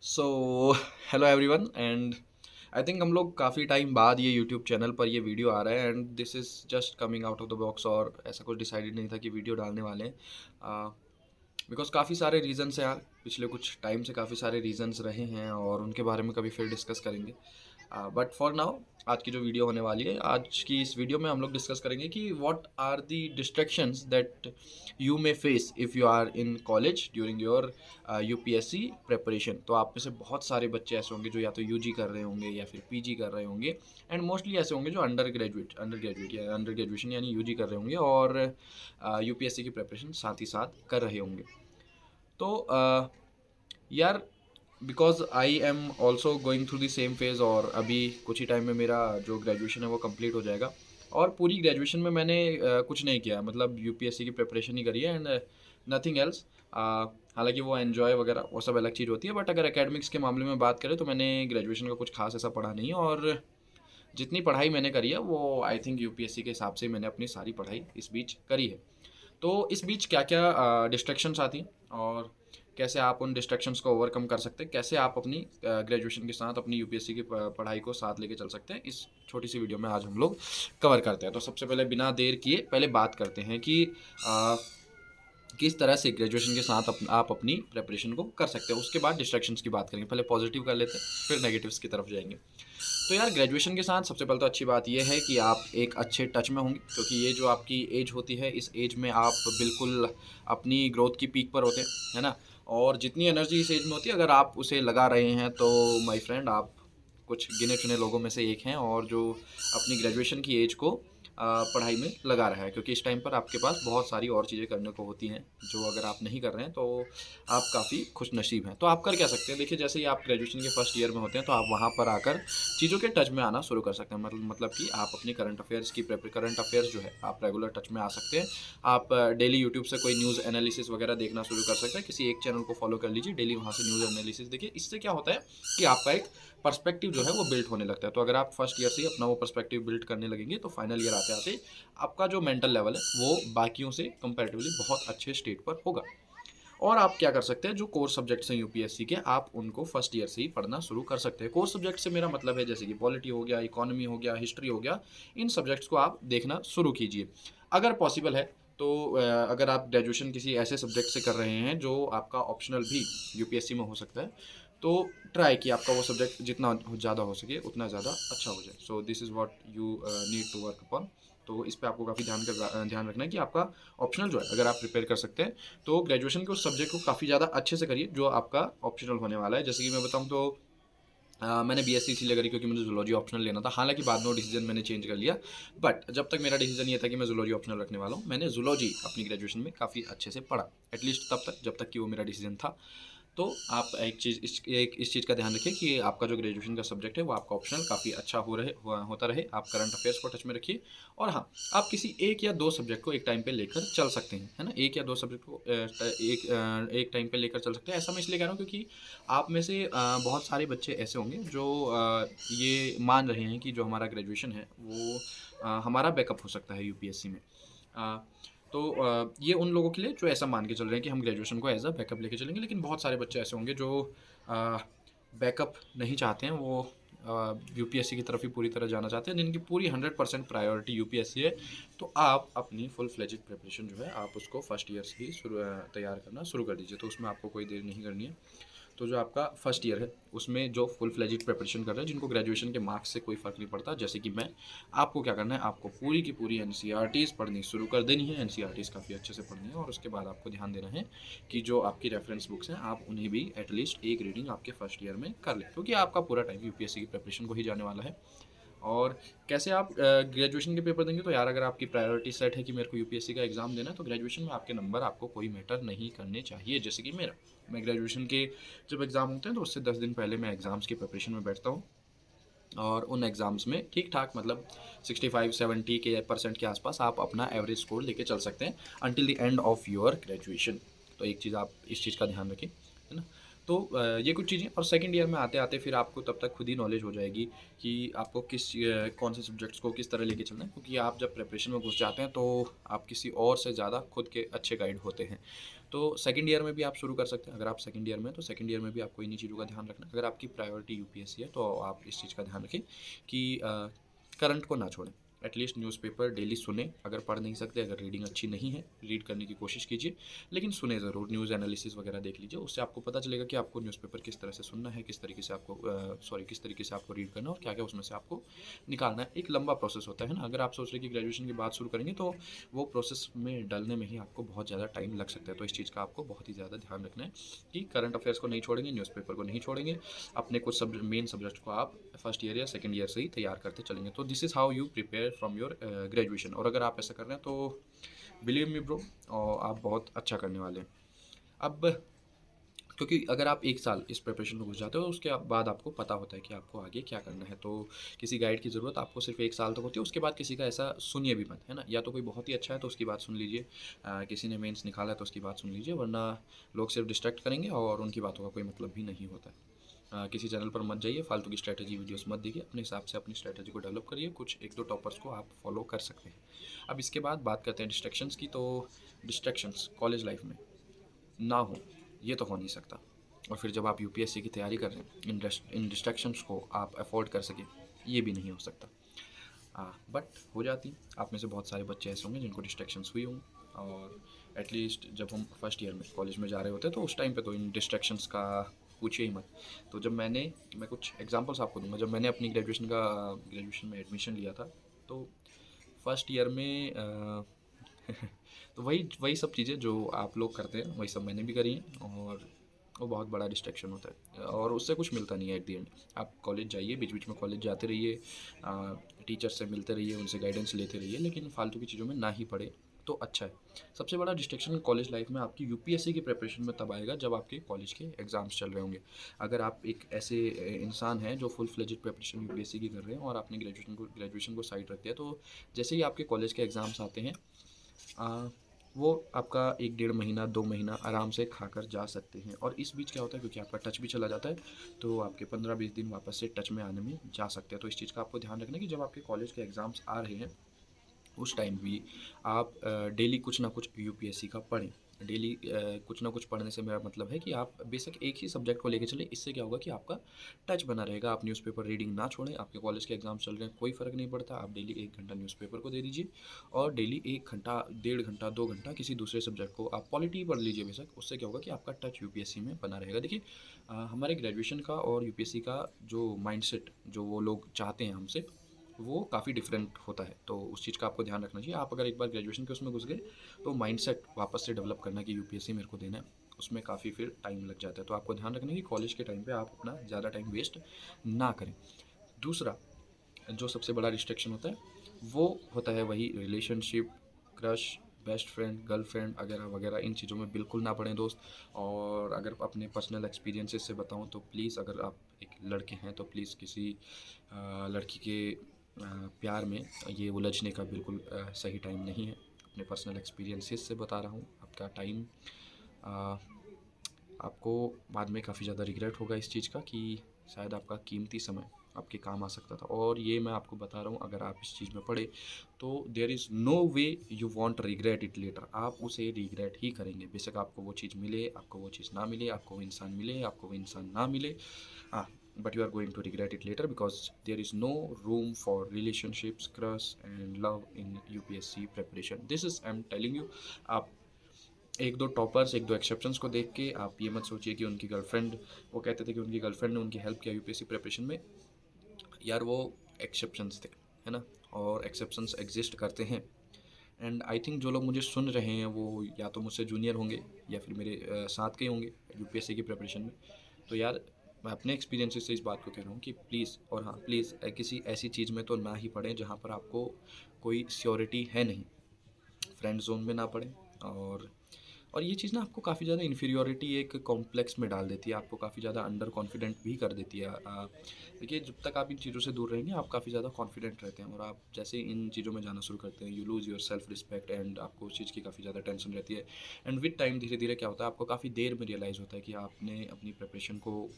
So hello everyone and I think हम लोग काफ़ी टाइम बाद ये यूट्यूब चैनल पर ये वीडियो आ रहा है and this is just coming out of the box और ऐसा कुछ डिसाइडेड नहीं था कि वीडियो डालने वाले हैं बिकॉज काफ़ी सारे रीजंस हैं यार। पिछले कुछ टाइम से काफ़ी सारे रीजंस रहे हैं और उनके बारे में कभी फिर डिस्कस करेंगे। बट फॉर नाउ आज की जो वीडियो होने वाली है, आज की इस वीडियो में हम लोग डिस्कस करेंगे कि what are the distractions that you may face if you are in college during your UPSC preparation. तो आप में से बहुत सारे बच्चे ऐसे होंगे जो या तो यूजी कर रहे होंगे या फिर पीजी कर रहे होंगे, एंड मोस्टली ऐसे होंगे जो अंडर ग्रेजुएट या अंडर ग्रेजुएशन यानी यूजी कर रहे होंगे और यूपीएससी की प्रेपरेशन साथ ही साथ कर रहे होंगे। तो यार, because I am also going through the same phase और अभी कुछ ही टाइम में मेरा जो ग्रेजुएशन है वो कंप्लीट हो जाएगा। और पूरी ग्रेजुएशन में मैंने कुछ नहीं किया, मतलब यूपीएससी की प्रिपरेशन ही करी है एंड नथिंग एल्स। हालांकि वो एन्जॉय वगैरह वो सब अलग चीज़ होती है, बट अगर एकेडमिक्स के मामले में बात करें तो मैंने ग्रेजुएशन का कुछ खास ऐसा पढ़ा नहीं है। और जितनी पढ़ाई मैंने करी है वो आई थिंक यूपीएससी के हिसाब से मैंने अपनी सारी पढ़ाई इस बीच करी है। तो इस बीच क्या क्या डिस्ट्रैक्शंस आती हैं और कैसे आप उन डिस्ट्रैक्शंस को ओवरकम कर सकते हैं, कैसे आप अपनी ग्रेजुएशन के साथ अपनी यूपीएससी की पढ़ाई को साथ लेके चल सकते हैं, इस छोटी सी वीडियो में आज हम लोग कवर करते हैं। तो सबसे पहले बिना देर किए पहले बात करते हैं कि अ, किस तरह से ग्रेजुएशन के साथ आप अपनी प्रेपरेशन को कर सकते हैं। उसके बाद डिस्ट्रैक्शंस की बात करेंगे। पहले पॉजिटिव कर लेते हैं, फिर नेगेटिव्स की तरफ जाएंगे। तो यार, ग्रेजुएशन के साथ सबसे पहले तो अच्छी बात यह है कि आप एक अच्छे टच में होंगे, क्योंकि ये जो आपकी एज होती है, इस एज में आप बिल्कुल अपनी ग्रोथ की पीक पर होते हैं, है ना। और जितनी एनर्जी इस एज में होती है, अगर आप उसे लगा रहे हैं तो माय फ्रेंड, आप कुछ गिने चुने लोगों में से एक हैं और जो अपनी ग्रेजुएशन की एज को पढ़ाई में लगा रहा है, क्योंकि इस टाइम पर आपके पास बहुत सारी और चीज़ें करने को होती हैं जो अगर आप नहीं कर रहे हैं तो आप काफ़ी खुश नसीब हैं। तो आप कर क्या सकते हैं, देखिए, जैसे ही आप ग्रेजुएशन के फर्स्ट ईयर में होते हैं तो आप वहाँ पर आकर चीज़ों के टच में आना शुरू कर सकते हैं। मतलब कि आप अपनी करंट अफेयर्स जो है आप रेगुलर टच में आ सकते हैं। आप डेली यूट्यूब से कोई न्यूज़ एनालिसिस वगैरह देखना शुरू कर सकते हैं। किसी एक चैनल को फॉलो कर लीजिए, डेली वहाँ से न्यूज़ एनालिसिस देखिए। इससे क्या होता है कि आपका एक पर्सपेक्टिव जो है वो बिल्ड होने लगता है। तो अगर आप फर्स्ट ईयर से ही अपना वो पर्सपेक्टिव बिल्ड करने लगेंगे तो फाइनल ईयर आते आते आपका जो मेंटल लेवल है वो बाकियों से कंपैरेटिवली बहुत अच्छे स्टेट पर होगा। और आप क्या कर सकते हैं, जो कोर सब्जेक्ट्स हैं यूपीएससी के, आप उनको फर्स्ट ईयर से ही पढ़ना शुरू कर सकते हैं। कोर सब्जेक्ट से मेरा मतलब है जैसे कि पॉलिटी हो गया, इकोनॉमी हो गया, हिस्ट्री हो गया। इन सब्जेक्ट्स को आप देखना शुरू कीजिए अगर पॉसिबल है। तो अगर आप ग्रेजुएशन किसी ऐसे सब्जेक्ट से कर रहे हैं जो आपका ऑप्शनल भी यूपीएससी में हो सकता है, तो ट्राई कि आपका वो सब्जेक्ट जितना ज़्यादा हो सके उतना ज़्यादा अच्छा हो जाए। So this is what you need to work upon. तो इस पे आपको काफ़ी ध्यान रखना है कि आपका ऑप्शनल जो है, अगर आप प्रिपेयर कर सकते हैं तो ग्रेजुएशन के उस सब्जेक्ट को काफ़ी ज़्यादा अच्छे से करिए जो आपका ऑप्शनल होने वाला है। जैसे कि मैं बताऊँ तो मैंने बीएससी इसलिए करी क्योंकि मुझे जूलॉजी ऑप्शनल लेना था। हालांकि बाद में वो डिसीजन मैंने चेंज कर लिया, बट जब तक मेरा डिसीजन ये था कि मैं जूलॉजी ऑप्शनल रखने वाला हूँ, मैंने जूलॉजी अपनी ग्रेजुएशन में काफ़ी अच्छे से पढ़ा। एटलीस्ट तब तक जब तक कि वो मेरा डिसीजन था। तो आप इस चीज़ का ध्यान रखिए कि आपका जो ग्रेजुएशन का सब्जेक्ट है वो आपका ऑप्शनल काफ़ी अच्छा होता रहे। आप करंट अफेयर्स को टच में रखिए। और हाँ, आप किसी एक या दो सब्जेक्ट को एक टाइम पे लेकर चल सकते हैं, है ना। एक या दो सब्जेक्ट को एक टाइम पे लेकर चल सकते हैं। ऐसा मैं इसलिए कह रहा हूँ क्योंकि आप में से बहुत सारे बच्चे ऐसे होंगे जो ये मान रहे हैं कि जो हमारा ग्रेजुएशन है वो हमारा बैकअप हो सकता है यूपीएससी में। अ, तो ये उन लोगों के लिए जो ऐसा मान के चल रहे हैं कि हम ग्रेजुएशन को एज अ बैकअप लेके चलेंगे। लेकिन बहुत सारे बच्चे ऐसे होंगे जो बैकअप नहीं चाहते हैं, वो यूपीएससी की तरफ ही पूरी तरह जाना चाहते हैं, जिनकी पूरी 100% प्रायोरिटी यूपीएससी है। तो आप अपनी फुल फ्लेजेड प्रिपरेशन जो है आप उसको फर्स्ट ईयर से ही तैयार करना शुरू कर दीजिए। तो उसमें आपको कोई देर नहीं करनी है। तो जो आपका फर्स्ट ईयर है उसमें जो फुल फ्लेजिड प्रिपरेशन कर रहे हैं, जिनको ग्रेजुएशन के मार्क्स से कोई फ़र्क नहीं पड़ता, जैसे कि मैं, आपको क्या करना है, आपको पूरी की पूरी एनसीईआरटीज़ पढ़नी शुरू कर देनी है। एनसीईआरटीज़ काफ़ी अच्छे से पढ़नी है और उसके बाद आपको ध्यान देना है कि जो आपकी रेफरेंस बुक्स हैं आप उन्हें भी एटलीस्ट एक रीडिंग आपके फर्स्ट ईयर में कर लें, क्योंकि आपका पूरा टाइम यूपीएससी की प्रिपरेशन को ही जाने वाला है। और कैसे आप ग्रेजुएशन के पेपर देंगे, तो यार, अगर आपकी प्रायोरिटी सेट है कि मेरे को यूपीएससी का एग्ज़ाम देना है, तो ग्रेजुएशन में आपके नंबर आपको कोई मैटर नहीं करने चाहिए। जैसे कि मैं ग्रेजुएशन के जब एग्ज़ाम होते हैं तो उससे 10 दिन पहले मैं एग्ज़ाम्स की प्रिपरेशन में बैठता हूँ। और उन एग्ज़ाम्स में ठीक ठाक, मतलब 65-70 के परसेंट के आसपास आप अपना एवरेज स्कोर लेके चल सकते हैं until the end of your graduation. तो एक चीज़ आप इस चीज़ का ध्यान रखें, है ना। तो ये कुछ चीज़ें। और सेकंड ईयर में आते आते फिर आपको तब तक खुद ही नॉलेज हो जाएगी कि आपको कौन से सब्जेक्ट्स को किस तरह लेके चलना है, क्योंकि आप जब प्रिपरेशन में घुस जाते हैं तो आप किसी और से ज़्यादा खुद के अच्छे गाइड होते हैं। तो सेकंड ईयर में भी आप शुरू कर सकते हैं। अगर आप सेकंड ईयर में तो सेकंड ईयर में भी आपको इन्हीं चीज़ों का ध्यान रखना है। अगर आपकी प्रायोरिटी यूपीएससी है तो आप इस चीज़ का ध्यान रखें कि करंट को ना छोड़ें। एटलीस्ट न्यूज़पेपर डेली सुने। अगर पढ़ नहीं सकते, अगर रीडिंग अच्छी नहीं है, रीड करने की कोशिश कीजिए, लेकिन सुने ज़रूर। न्यूज़ एनालिसिस वगैरह देख लीजिए, उससे आपको पता चलेगा कि आपको न्यूज़पेपर किस तरह से सुनना है, किस तरीके से आपको किस तरीके से आपको रीड करना है और क्या क्या उसमें से आपको निकालना है। एक लंबा प्रोसेस होता है ना। अगर आप सोच रहे कि ग्रेजुएशन की बात शुरू करेंगे तो वो प्रोसेस में डलने में ही आपको बहुत ज़्यादा टाइम लग सकता है। तो इस चीज़ का आपको बहुत ही ज़्यादा ध्यान रखना है कि करंट अफेयर्स को नहीं छोड़ेंगे, न्यूज़पेपर को नहीं छोड़ेंगे, अपने कुछ मेन सब्जेक्ट को आप फर्स्ट ईयर या सेकंड ईयर से ही तैयार करते चलेंगे। तो this is how you prepare from your graduation. और अगर आप ऐसा कर रहे हैं तो बिलीव मी ब्रो, और आप बहुत अच्छा करने वाले हैं। अब क्योंकि अगर आप एक साल इस प्रिपरेशन में घुस जाते हो उसके बाद आपको पता होता है कि आपको आगे क्या करना है, तो किसी गाइड की ज़रूरत आपको सिर्फ एक साल तक होती है। उसके बाद किसी का ऐसा सुनिए भी मत, है ना। या तो कोई बहुत ही अच्छा है तो उसकी बात सुन लीजिए, किसी ने मेंस निकाला है तो उसकी बात सुन लीजिए, वरना लोग सिर्फ डिस्ट्रैक्ट करेंगे और उनकी बातों का कोई मतलब भी नहीं होता है। किसी चैनल पर मत जाइए, फालतू की स्ट्रैटेजी वीडियोस मत देखिए, अपने हिसाब से अपनी स्ट्रैटेजी को डेवलप करिए। कुछ एक दो टॉपर्स को आप फॉलो कर सकते हैं। अब इसके बाद बात करते हैं डिस्ट्रैक्शंस की। तो डिस्ट्रैक्शंस कॉलेज लाइफ में ना हो, ये तो हो नहीं सकता। और फिर जब आप यूपीएससी की तैयारी कर रहे हैं, इन डिस्ट्रैक्शंस को आप अफोर्ड कर सकें, ये भी नहीं हो सकता। बट हो जाती। आप में से बहुत सारे बच्चे ऐसे होंगे जिनको डिस्ट्रैक्शंस हुई होंगी। और एटलीस्ट जब हम फर्स्ट ईयर में कॉलेज में जा रहे होते हैं तो उस टाइम पे तो इन डिस्ट्रैक्शंस का पूछिए ही मत। तो जब मैं कुछ एग्जांपल्स आपको दूंगा। जब मैंने अपनी ग्रेजुएशन में एडमिशन लिया था तो फर्स्ट ईयर में तो वही वही सब चीज़ें जो आप लोग करते हैं वही सब मैंने भी करी हैं, और वो बहुत बड़ा डिस्ट्रैक्शन होता है और उससे कुछ मिलता नहीं है एट द एंड। आप कॉलेज जाइए, बीच बीच में कॉलेज जाते रहिए, टीचर से मिलते रहिए, उनसे गाइडेंस लेते रहिए, लेकिन फालतू की चीज़ों में ना ही पड़े तो अच्छा है। सबसे बड़ा डिस्ट्रैक्शन कॉलेज लाइफ में आपकी यूपीएससी की प्रिपरेशन में तब आएगा जब आपके कॉलेज के एग्ज़ाम्स चल रहे होंगे। अगर आप एक ऐसे इंसान हैं जो फुल फ्लेजेड प्रिपरेशन यूपीएससी की कर रहे हैं और आपने ग्रेजुएशन को साइड रख दिया, तो जैसे ही आपके कॉलेज के एग्ज़ाम्स आते हैं, आ, वो आपका 1 डेढ़ महीना 2 महीना आराम से खाकर जा सकते हैं। और इस बीच क्या होता है, क्योंकि आपका टच भी चला जाता है, तो आपके 15-20 दिन वापस से टच में आने में जा सकते हैं। तो इस चीज़ का आपको ध्यान रखना है कि जब आपके कॉलेज के एग्ज़ाम्स आ रहे हैं उस टाइम भी आप डेली कुछ ना कुछ यूपीएससी का पढ़ें। डेली कुछ ना कुछ पढ़ने से मेरा मतलब है कि आप बेशक एक ही सब्जेक्ट को लेके चलें। इससे क्या होगा कि आपका टच बना रहेगा। आप न्यूज़पेपर रीडिंग ना छोड़ें। आपके कॉलेज के एग्ज़ाम चल रहे हैं, कोई फ़र्क नहीं पड़ता, आप डेली 1 घंटा न्यूज़पेपर को दे दीजिए और डेली 1 घंटा 1.5 घंटा 2 घंटा किसी दूसरे सब्जेक्ट को आप पॉलिटी पढ़ लीजिए बेशक। उससे क्या होगा कि आपका टच यूपीएससी में बना रहेगा। देखिए, हमारे ग्रेजुएशन का और यूपीएससी का जो माइंडसेट जो वो लोग चाहते हैं हमसे, वो काफ़ी डिफरेंट होता है। तो उस चीज़ का आपको ध्यान रखना चाहिए। आप अगर एक बार ग्रेजुएशन के उसमें घुस गए तो माइंडसेट वापस से डेवलप करना कि यूपीएससी मेरे को देना है, उसमें काफ़ी फिर टाइम लग जाता है। तो आपको ध्यान रखना है कि कॉलेज के टाइम पे आप अपना ज़्यादा टाइम वेस्ट ना करें। दूसरा जो सबसे बड़ा रिस्ट्रिक्शन होता है वो होता है वही relationship, crush, best friend, girlfriend वगैरह वगैरह। इन चीज़ों में बिल्कुल ना पड़ें दोस्त। और अगर अपने पर्सनल एक्सपीरियंसेस से बताऊं तो प्लीज़, अगर आप एक लड़के हैं तो प्लीज़ किसी लड़की के प्यार में ये उलझने का बिल्कुल सही टाइम नहीं है। अपने पर्सनल एक्सपीरियंसेस से बता रहा हूँ। आपका टाइम आपको बाद में काफ़ी ज़्यादा रिग्रेट होगा इस चीज़ का कि शायद आपका कीमती समय आपके काम आ सकता था। और ये मैं आपको बता रहा हूँ, अगर आप इस चीज़ में पड़े तो there is no way you won't regret it later. आप उसे रिग्रेट ही करेंगे, बेशक आपको वो चीज़ मिले, आपको वो चीज़ ना मिले, आपको वो इंसान मिले, आपको वो इंसान ना मिले। हाँ, but you are going to regret it later because there is no room for relationships, crush and love in UPSC preparation. This is I'm telling you। आप एक दो टॉपर्स, एक दो एक्सेप्शंस को देख के आप ये मत सोचिए कि उनकी गर्लफ्रेंड, वो कहते थे कि उनकी गर्लफ्रेंड ने उनकी हेल्प किया यूपीएससी प्रिपरेशन में। यार वो एक्सेप्शंस थे, है ना। और एक्सेप्शंस एग्जिस्ट करते हैं। एंड आई थिंक जो लोग मुझे सुन रहे हैं वो या तो मुझसे जूनियर होंगे या फिर मेरे साथ के होंगे यूपीएससी की प्रिपरेशन में। तो यार मैं अपने एक्सपीरियंसेस से इस बात को कह रहा हूँ कि प्लीज़, और हाँ प्लीज़, किसी ऐसी चीज़ में तो ना ही पढ़ें जहाँ पर आपको कोई श्योरिटी है नहीं। फ्रेंड जोन में ना पड़ें। और ये चीज़ ना आपको काफ़ी ज़्यादा इन्फीरियॉरिटी एक कॉम्प्लेक्स में डाल देती है, आपको काफ़ी ज़्यादा अंडर कॉन्फिडेंट भी कर देती है। देखिए, जब तक आप इन चीज़ों से दूर रहेंगे आप काफ़ी ज़्यादा कॉन्फिडेंट रहते हैं, और आप जैसे इन चीज़ों में जाना शुरू करते हैं you lose your self respect, and आपको उस चीज़ की काफ़ी ज़्यादा टेंशन रहती है। एंड विद टाइम धीरे धीरे क्या होता है, आपको काफ़ी देर में रियलाइज़ होता है कि आपने अपनी प्रिपरेशन को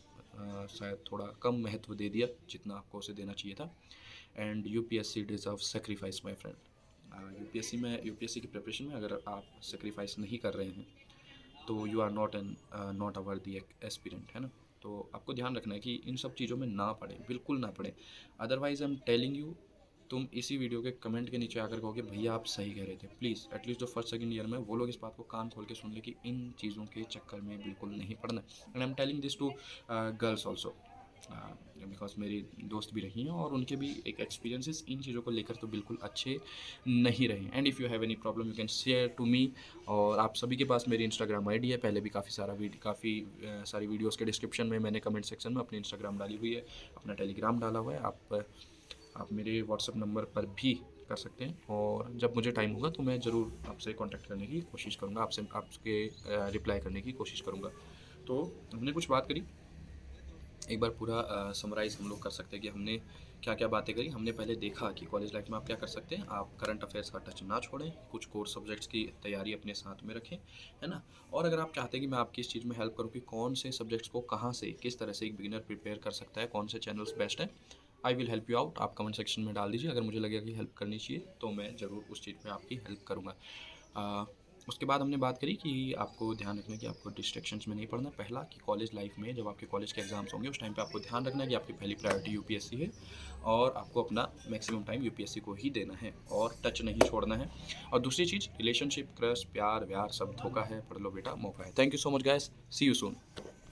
शायद थोड़ा कम महत्व दे दिया जितना आपको उसे देना चाहिए था। And UPSC deserve sacrifice my friend. UPSC की प्रिपरेशन में अगर आप सेक्रीफाइस नहीं कर रहे हैं तो यू आर नॉट अ वर्दी एस्पिरेंट, है ना। तो आपको ध्यान रखना है कि इन सब चीज़ों में ना पड़े, बिल्कुल ना पड़े। Otherwise I am telling you, तुम इसी वीडियो के कमेंट के नीचे आकर कहोगे भैया आप सही कह रहे थे। प्लीज़ एटलीस्ट जो फर्स्ट सेकंड ईयर में वो लोग इस बात को कान खोल के सुन ले कि इन चीज़ों के चक्कर में बिल्कुल नहीं पड़ना। And I am telling this to girls also, because मेरी दोस्त भी रही हैं और उनके भी एक एक्सपीरियंसेस इन चीज़ों को लेकर तो बिल्कुल अच्छे नहीं रहे। And if you have any problem you can share to me. और आप सभी के पास मेरी इंस्टाग्राम आईडी है, पहले भी काफ़ी सारी वीडियोस के डिस्क्रिप्शन में मैंने कमेंट सेक्शन में अपनी इंस्टाग्राम डाली हुई है, अपना टेलीग्राम डाला हुआ है। आप मेरे व्हाट्सअप नंबर पर भी कर सकते हैं, और जब मुझे टाइम होगा तो मैं ज़रूर आपसे कांटेक्ट करने की कोशिश करूँगा, आपके रिप्लाई करने की कोशिश करूँगा। तो हमने कुछ बात करी, एक बार पूरा समराइज़ हम लोग कर सकते हैं कि हमने क्या क्या बातें करी। हमने पहले देखा कि कॉलेज लाइफ में आप क्या कर सकते हैं, आप करंट अफेयर्स का टच ना छोड़ें, कुछ कोर सब्जेक्ट्स की तैयारी अपने साथ में रखें, है ना। और अगर आप चाहते हैं कि मैं आपकी इस चीज़ में हेल्प करूँ कि कौन से सब्जेक्ट्स को कहाँ से किस तरह से एक बिगिनर प्रिपेयर कर सकता है, कौन से चैनल्स बेस्ट हैं, I will help you out. आप कमेंट सेक्शन में डाल दीजिए, अगर मुझे लगेगा कि हेल्प करनी चाहिए तो मैं ज़रूर उस चीज़ में आपकी हेल्प करूँगा। उसके बाद हमने बात करी कि आपको ध्यान रखना है कि आपको डिस्ट्रैक्शंस में नहीं पड़ना। पहला कि कॉलेज लाइफ में जब आपके कॉलेज के एग्ज़ाम्स होंगे उस टाइम पे आपको ध्यान रखना है कि आपकी पहली प्रायोरिटी यूपीएससी है, और आपको अपना मैक्सिमम टाइम यूपीएससी को ही देना है और टच नहीं छोड़ना है। और दूसरी चीज़, रिलेशनशिप, क्रश, प्यार व्यार सब धोखा है, पढ़ लो बेटा, मौका है। Thank you so much guys, see you soon.